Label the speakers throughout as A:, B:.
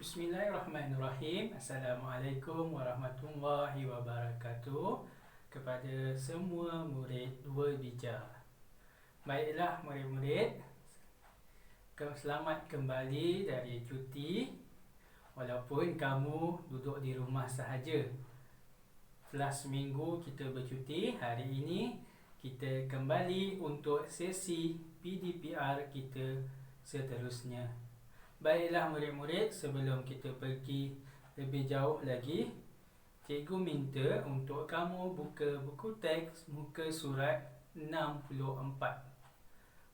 A: Bismillahirrahmanirrahim. Assalamualaikum warahmatullahi wabarakatuh kepada semua murid Dua Bija. Baiklah murid-murid, selamat kembali dari cuti. Walaupun kamu duduk di rumah sahaja. Setelah seminggu kita bercuti, hari ini kita kembali untuk sesi PDPR kita seterusnya. Baiklah murid-murid, sebelum kita pergi lebih jauh lagi, cikgu minta untuk kamu buka buku teks muka surat 64.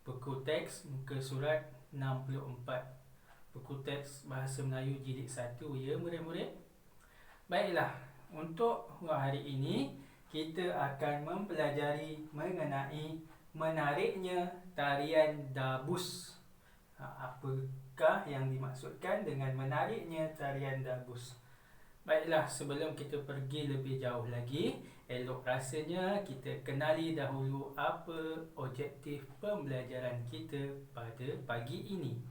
A: Buku teks muka surat 64. Buku teks Bahasa Melayu Jilid 1 ya murid-murid. Baiklah, untuk hari ini kita akan mempelajari mengenai menariknya tarian dabus. Apakah yang dimaksudkan dengan menariknya tarian dabus? Baiklah, sebelum kita pergi lebih jauh lagi, elok rasanya kita kenali dahulu apa objektif pembelajaran kita pada pagi ini.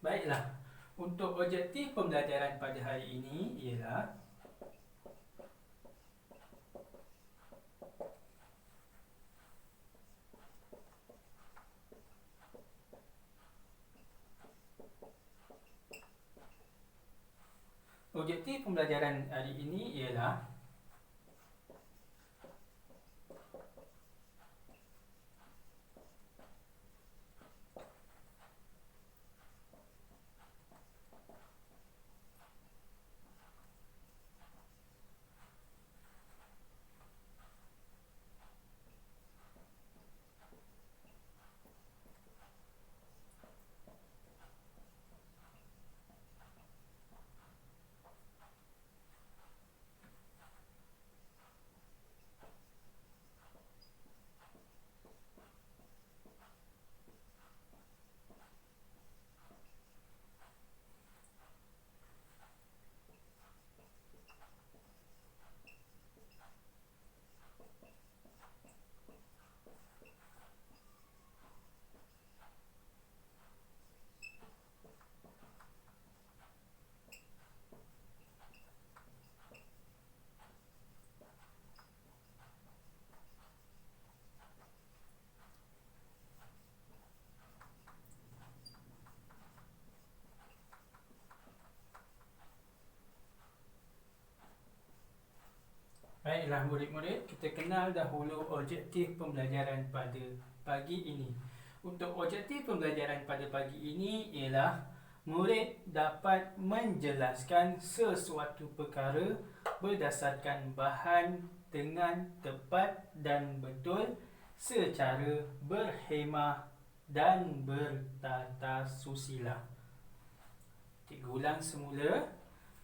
A: Baiklah, untuk objektif pembelajaran pada hari ini ialah Baiklah murid-murid, kita kenal dahulu objektif pembelajaran pada pagi ini. Untuk objektif pembelajaran pada pagi ini ialah murid dapat menjelaskan sesuatu perkara berdasarkan bahan dengan tepat dan betul secara berhemah dan bertata susila. Cikgu ulang semula.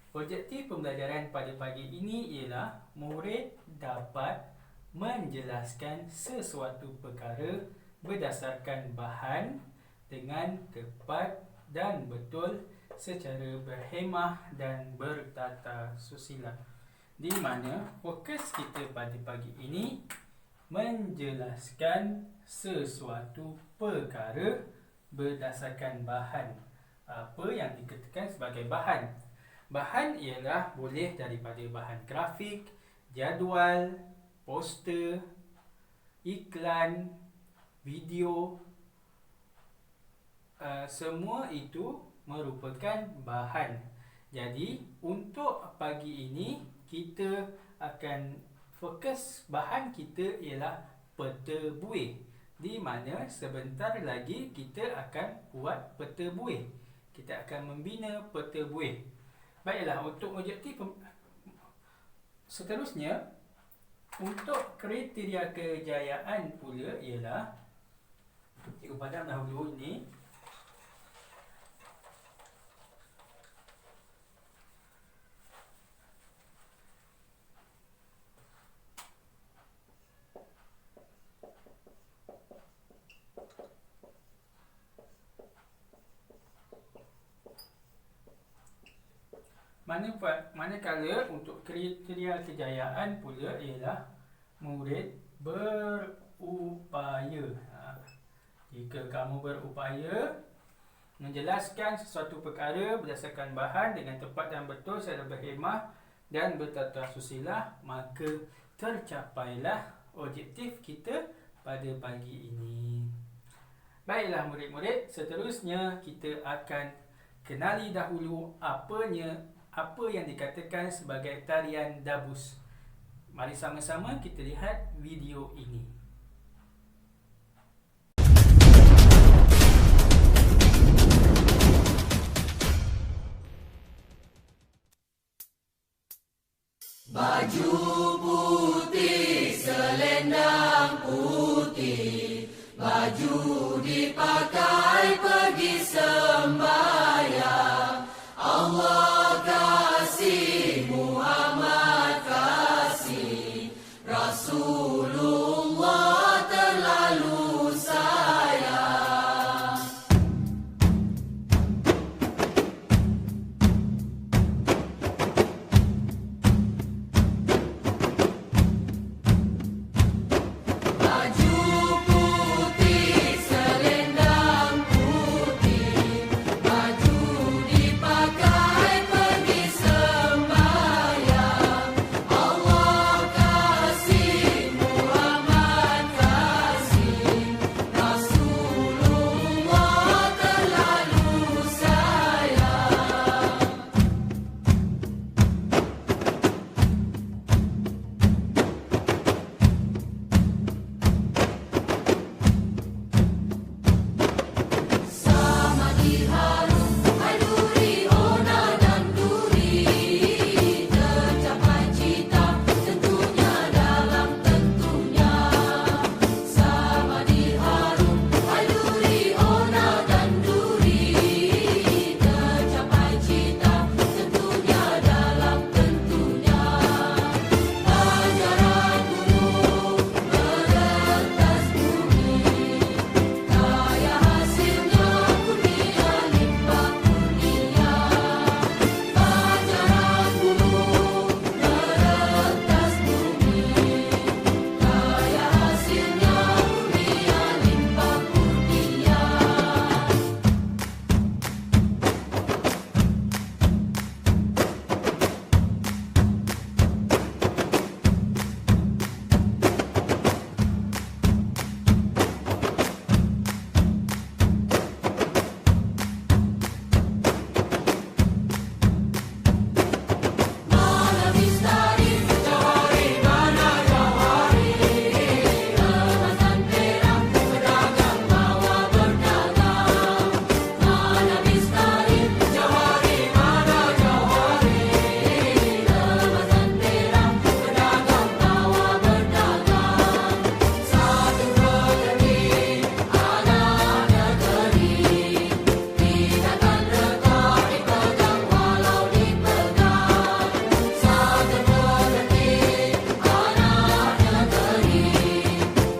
A: Objektif pembelajaran pada pagi ini ialah murid dapat menjelaskan sesuatu perkara berdasarkan bahan dengan tepat dan betul secara berhemah dan bertata susila. Di mana fokus kita pada pagi ini menjelaskan sesuatu perkara berdasarkan bahan. Apa yang dikatakan sebagai bahan? Bahan ialah boleh daripada bahan grafik, jadual, poster, iklan, video. Semua itu merupakan bahan. Jadi untuk pagi ini kita akan fokus bahan kita ialah peta buih, di mana sebentar lagi kita akan buat peta buih. Kita akan membina peta buih. Baiklah, untuk objektif seterusnya, untuk kriteria kejayaan pula ialah, cikgu padam dahulu ini. Manakala untuk kriteria kejayaan pula ialah murid berupaya. Jika kamu berupaya, menjelaskan sesuatu perkara berdasarkan bahan dengan tepat dan betul secara berhemah dan bertata susila, maka tercapailah objektif kita pada pagi ini. Baiklah murid-murid, seterusnya kita akan kenali dahulu apa yang dikatakan sebagai tarian dabus. Mari sama-sama kita lihat video ini.
B: Baju putih, selendang putih, baju dipakai pergi sembahyang. Allah kasih, Muhammad kasih, Rasulullah terlalu sayang. Baju putih, selendang putih, baju dipakai pergi sembahyang. Allah kasih, Muhammad kasih, Rasulullah terlalu sayang. Sama diharum, hai duri, ona dan duri, tercapai cita, tentunya dalam tentunya. Sama diharum, hai duri, ona dan duri, tercapai cita, tentunya dalam tentunya. Pancaran gunung meretas bumi, kaya hasilnya kurnia limpah kurnia. Pancaran gunung meretas bumi, kaya hasilnya kurnia limpah kurnia. Mana misteri, jawari, mana jawari, emas dan perak, pedagang bawa berdagang. Mana misteri, jawari, mana jawari, emas dan perak, pedagang bawa berdagang. Satu negeri, anak negeri, tidakkan retak dipegang walau dipegang. Satu negeri, anak negeri,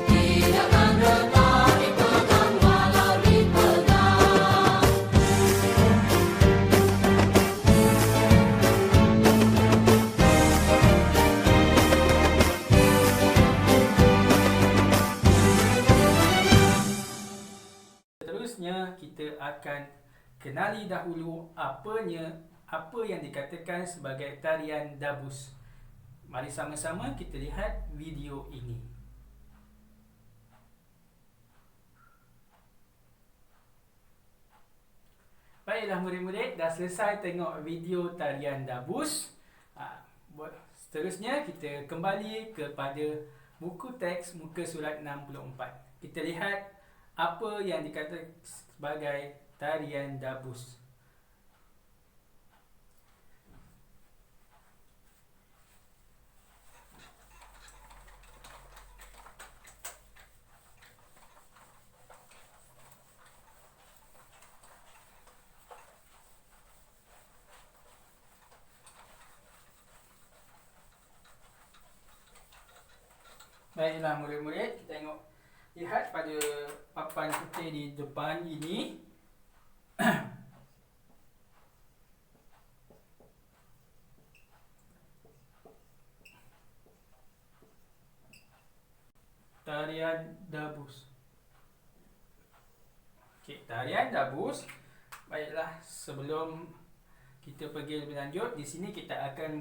B: tidakkan retak dipegang walau dipegang.
A: Seterusnya kita akan kenali dahulu apa yang dikatakan sebagai tarian dabus. Mari sama-sama kita lihat video ini. Baiklah murid-murid, dah selesai tengok video tarian dabus. Seterusnya kita kembali kepada buku teks muka surat 64. Kita lihat apa yang dikatakan sebagai tarian dabus. Baiklah murid-murid, kita lihat pada papan putih di depan ini. Tarian dabus. Okey, tarian dabus Baiklah, sebelum kita pergi lebih lanjut, di sini kita akan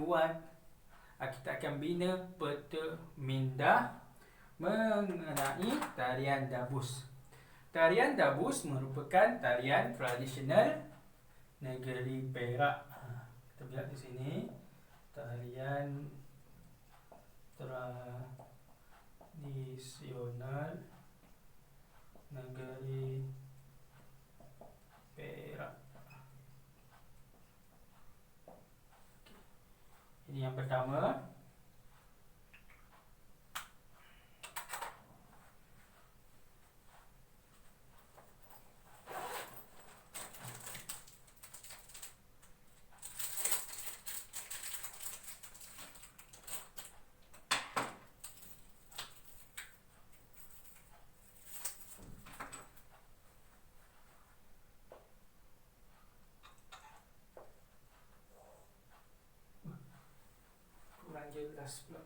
A: bina peta minda mengenai tarian dabus. Tarian dabus merupakan tarian tradisional negeri Perak. Kita lihat di sini, tarian tradisional negeri Perak. Ini yang pertama. Kurang jelas pula.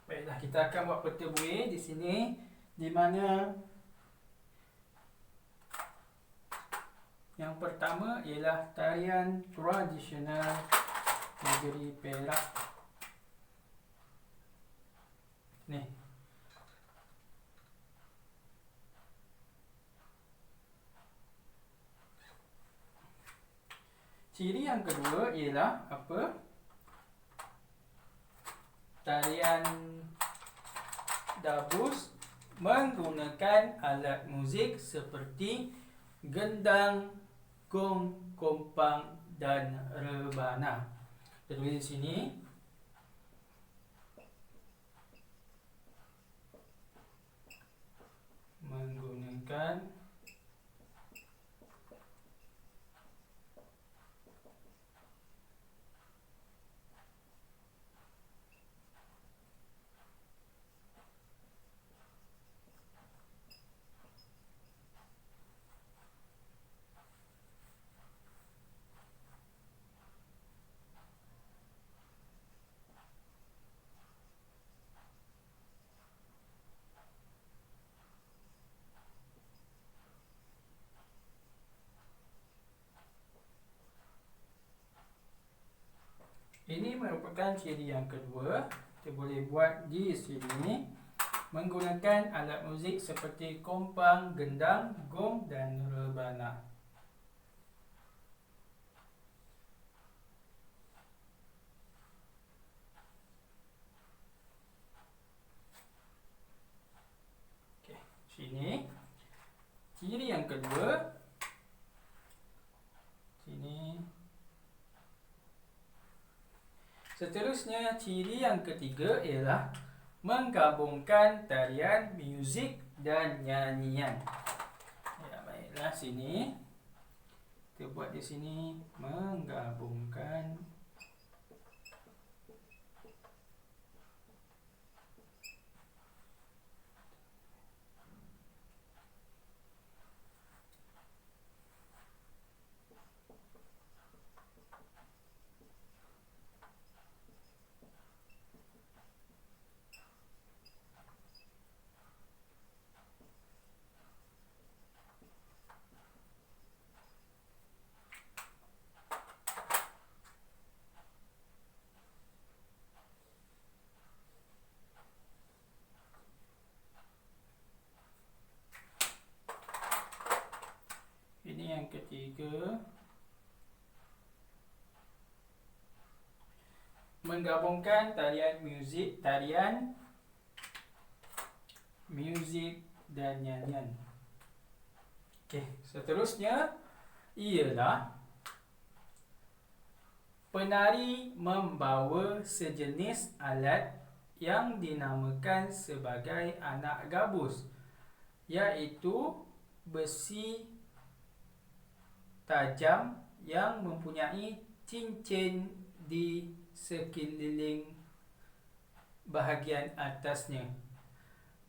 A: Baiklah, kita akan buat peta buih di sini, di mana yang pertama ialah tarian tradisional negeri Perak. Ni. Ciri yang kedua ialah apa? Tarian dabus menggunakan alat muzik seperti gendang, gong, kompang dan rebana. Kita tulis di sini. Menggunakan ini merupakan ciri yang kedua. Kita boleh buat di sini menggunakan alat muzik seperti kompang, gendang, gong dan rebana. Okey, sini ciri yang kedua. Sini. Seterusnya, ciri yang ketiga ialah menggabungkan tarian, muzik dan nyanyian. Ya, baiklah, sini. Kita buat di sini menggabungkan yang ketiga, menggabungkan tarian, muzik dan nyanyian. Okey, seterusnya ialah penari membawa sejenis alat yang dinamakan sebagai anak gabus, iaitu besi tajam yang mempunyai cincin di sekeliling bahagian atasnya.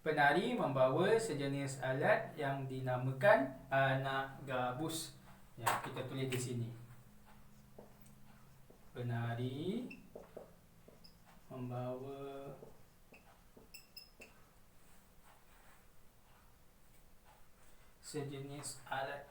A: Penari membawa sejenis alat yang dinamakan anak gabus. Ya, kita tulis di sini. Penari membawa sejenis alat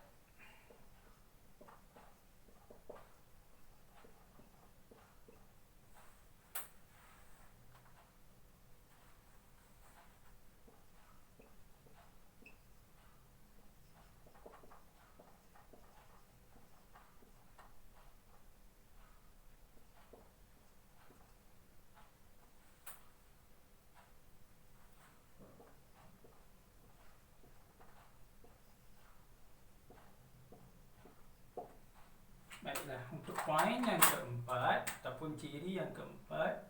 A: Baiklah, untuk poin yang keempat ataupun ciri yang keempat,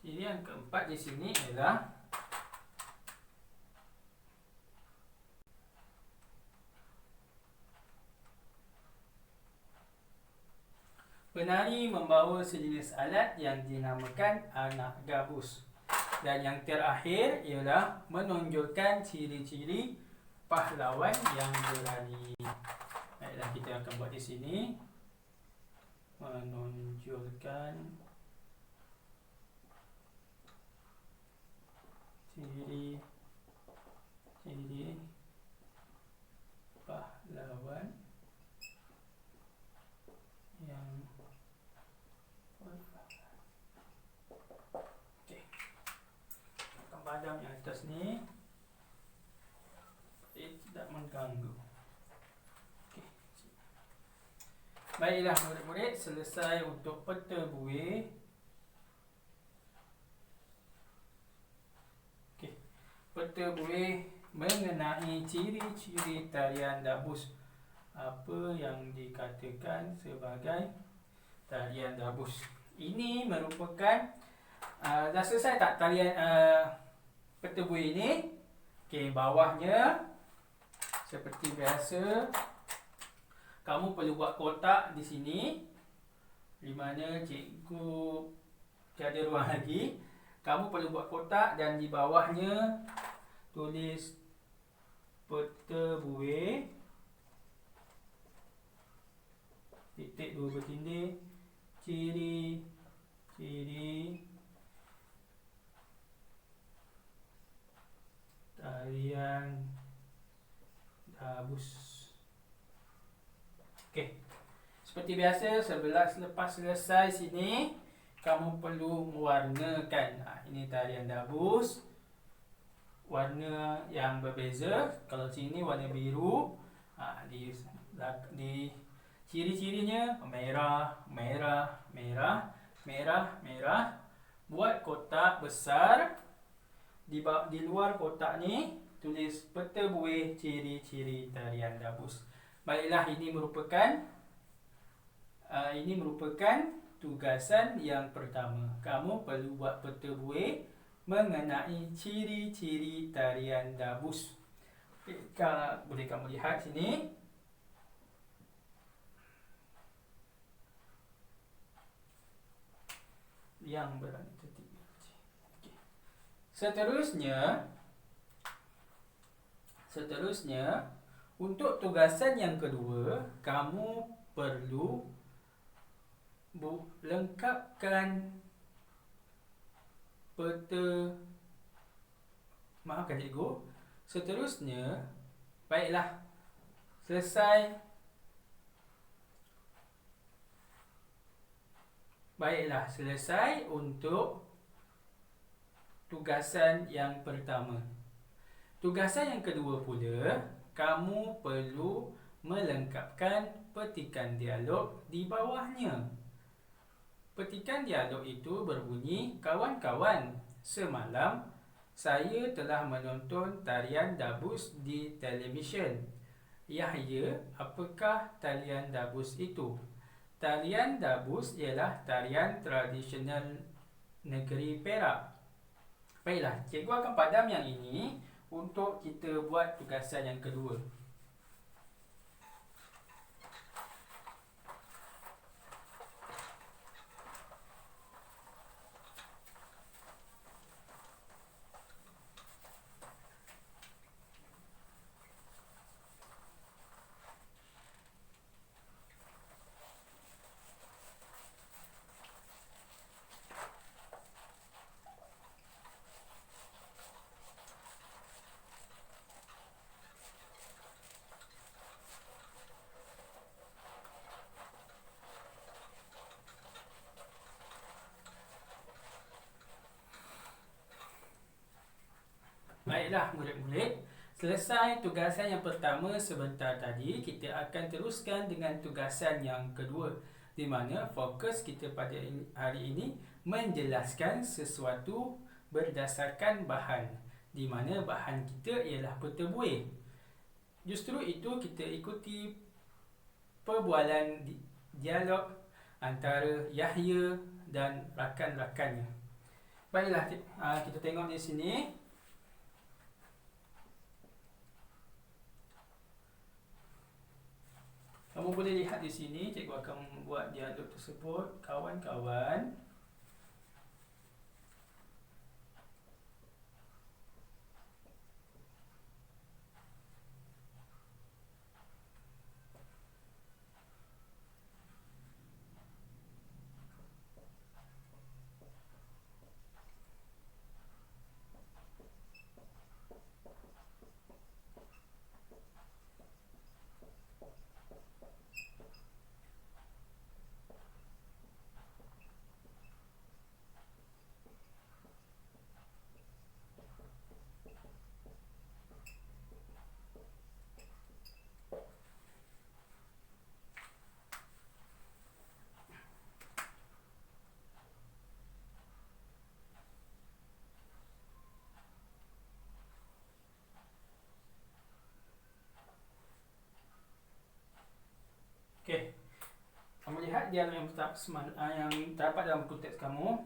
A: ciri yang keempat di sini ialah penari membawa sejenis alat yang dinamakan anak gabus. Dan yang terakhir ialah menonjolkan ciri-ciri pahlawan yang berani. Baiklah, kita akan buat di sini. Menonjolkan ciri pahlawan yang okey. Akan padam yang atas ni tidak mengganggu. Okey. Baiklah murid-murid, selesai untuk peta buih. Okey. Peta buih mengenai ciri-ciri tarian dabus. Apa yang dikatakan sebagai tarian dabus. Ini merupakan dah selesai tak tarian peta buih ini? Okey, bawahnya seperti biasa, kamu perlu buat kotak di sini, di mana cikgu tiada ruang lagi. Kamu perlu buat kotak dan di bawahnya tulis peta buih, titik 2 bertindih, ciri-ciri tarian dabus. Okey. Seperti biasa, selepas selesai sini, kamu perlu mewarnakan. Ini tarian dabus. Warna yang berbeza. Kalau sini warna biru, di ciri-cirinya merah, merah, merah, merah, merah. Buat kotak besar. Di luar kotak ni tulis peta buih ciri-ciri tarian dabus. Baiklah, ini merupakan tugasan yang pertama. Kamu perlu buat peta buih mengenai ciri-ciri tarian dabus. Boleh kamu lihat sini. Yang berani titik. Okay. Seterusnya, untuk tugasan yang kedua, kamu perlu lengkapkan peta. Maafkan cikgu. Seterusnya, baiklah, selesai. Baiklah, selesai untuk tugasan yang pertama. Tugasan yang kedua pula, kamu perlu melengkapkan petikan dialog di bawahnya. Petikan dialog itu berbunyi, kawan-kawan, semalam saya telah menonton tarian dabus di televisyen. Yahya, apakah tarian dabus itu? Tarian dabus ialah tarian tradisional negeri Perak. Baiklah, cikgu akan padam yang ini untuk kita buat tugasan yang kedua. Baiklah murid-murid, selesai tugasan yang pertama sebentar tadi, kita akan teruskan dengan tugasan yang kedua, di mana fokus kita pada hari ini menjelaskan sesuatu berdasarkan bahan, di mana bahan kita ialah peta buih. Justru itu kita ikuti perbualan dialog antara Yahya dan rakan-rakannya. Baiklah, kita tengok di sini. Kamu boleh lihat di sini, cikgu akan membuat dialog tersebut. Kawan-kawan, okey. Kamu lihat dialog yang terdapat dalam buku teks kamu.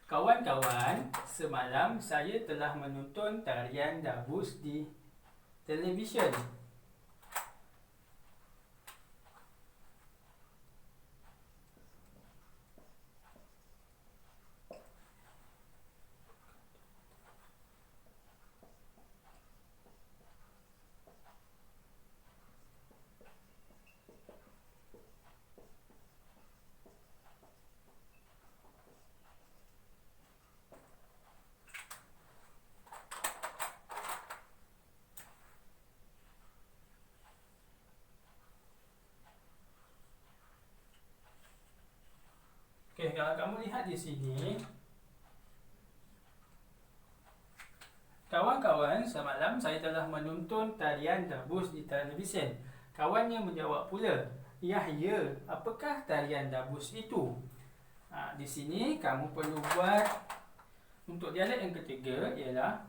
A: Kawan-kawan, semalam saya telah menonton tarian Dabus di televisyen. Okey, kalau kamu lihat di sini, kawan-kawan, semalam saya telah menonton tarian Dabus di televisyen. Kawannya menjawab pula, Yahya, apakah tarian Dabus itu? Di sini kamu perlu buat untuk dialog yang ketiga ialah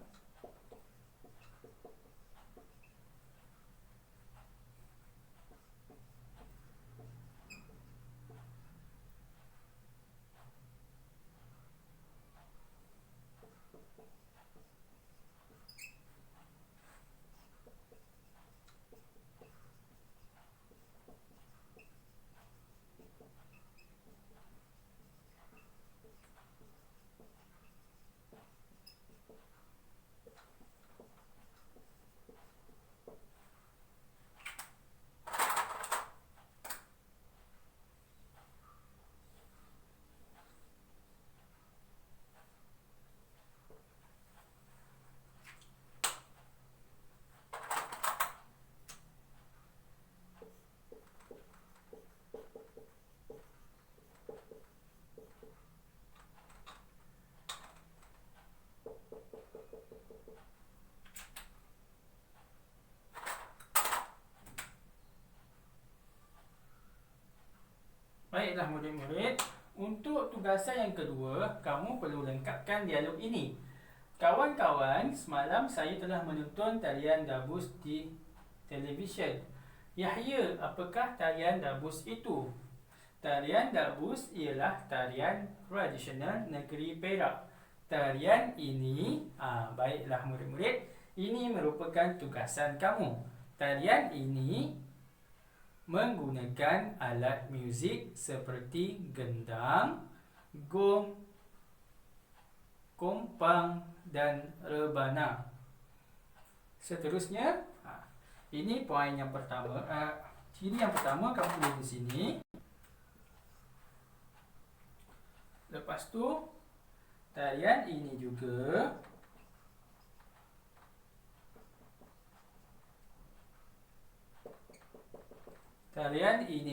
A: baiklah murid-murid, untuk tugasan yang kedua, kamu perlu lengkapkan dialog ini. Kawan-kawan, semalam saya telah menonton tarian Dabus di televisyen. Yahya, apakah tarian Dabus itu? Tarian Dabus ialah tarian tradisional negeri Perak. Tarian ini, baiklah murid-murid, ini merupakan tugasan kamu. Tarian ini menggunakan alat muzik seperti gendang, gong, kompang dan rebana. Seterusnya, ini poin yang pertama. Ciri yang pertama kamu tulis di sini. Lepas tu, tarian ini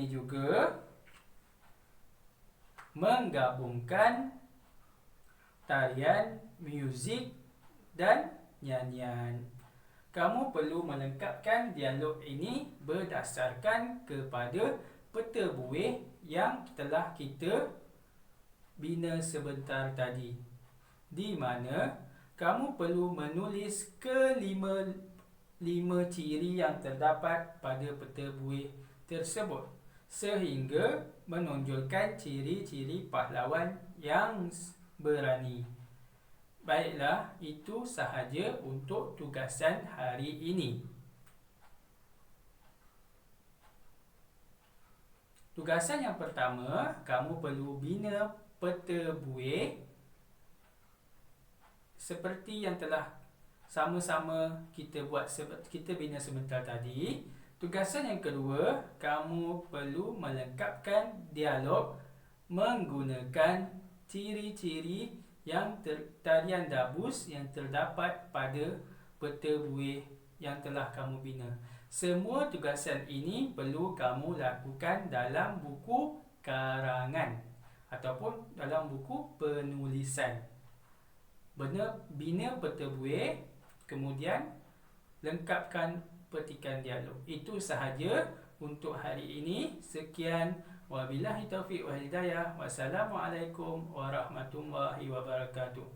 A: juga menggabungkan tarian muzik dan nyanyian. Kamu perlu melengkapkan dialog ini berdasarkan kepada peta buih yang telah kita bina sebentar tadi, di mana kamu perlu menulis kelima ciri yang terdapat pada peta buih tersebut sehingga menonjolkan ciri-ciri pahlawan yang berani. Baiklah, itu sahaja untuk tugasan hari ini. Tugasan yang pertama, kamu perlu bina peta buih seperti yang telah sama-sama kita bina sebentar tadi. Tugasan yang kedua, kamu perlu melengkapkan dialog menggunakan ciri-ciri yang tarian dabus yang terdapat pada peta buih yang telah kamu bina. Semua tugasan ini perlu kamu lakukan dalam buku karangan ataupun dalam buku penulisan. Bina peta buih, kemudian lengkapkan petikan dialog. Itu sahaja untuk hari ini. Sekian, wabillahi taufiq wal hidayah. Wassalamualaikum warahmatullahi wabarakatuh.